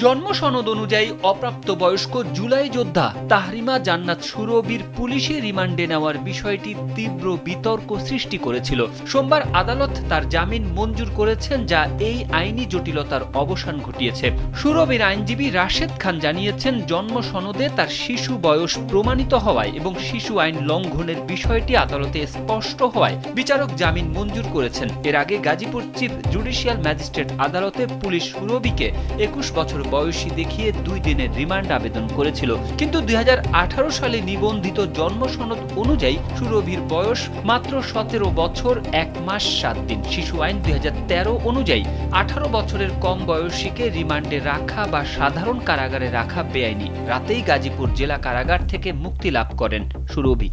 জন্ম সনদ অনুযায়ী অপ্রাপ্তবয়স্ক জুলাই যোদ্ধা তাহরিমা জান্নাত সুরভির পুলিশি রিমান্ডে নেওয়ার বিষয়টি তীব্র বিতর্ক সৃষ্টি করেছিল। সোমবার আদালত তার জামিন মঞ্জুর করেছেন, যা এই আইনি জটিলতার অবসান ঘটিয়েছে। সুরভির আইনজীবী রাশেদ খান জানিয়েছেন, জন্ম সনদে তার শিশু বয়স প্রমাণিত হওয়ায় এবং শিশু আইন লঙ্ঘনের বিষয়টি আদালতে স্পষ্ট হওয়ায় বিচারক জামিন মঞ্জুর করেছেন। এর আগে গাজীপুর চিফ জুডিশিয়াল ম্যাজিস্ট্রেট আদালতে পুলিশ সুরভিকে 21 বছর বয়সী দেখিয়ে 2 দিনের রিমান্ড আবেদন করেছিল। কিন্তু 2018 সালে নিবন্ধিত জন্ম সনদ অনুযায়ী সুরভির বয়স মাত্র 17 বছর 1 মাস 7 দিন। শিশু আইন 2013 অনুযায়ী 18 বছরের কম বয়সীকে রিমান্ডে রাখা বা সাধারণ কারাগারে রাখা বেআইনি। রাতেই গাজীপুর জেলা কারাগার থেকে মুক্তি লাভ করেন সুরভি।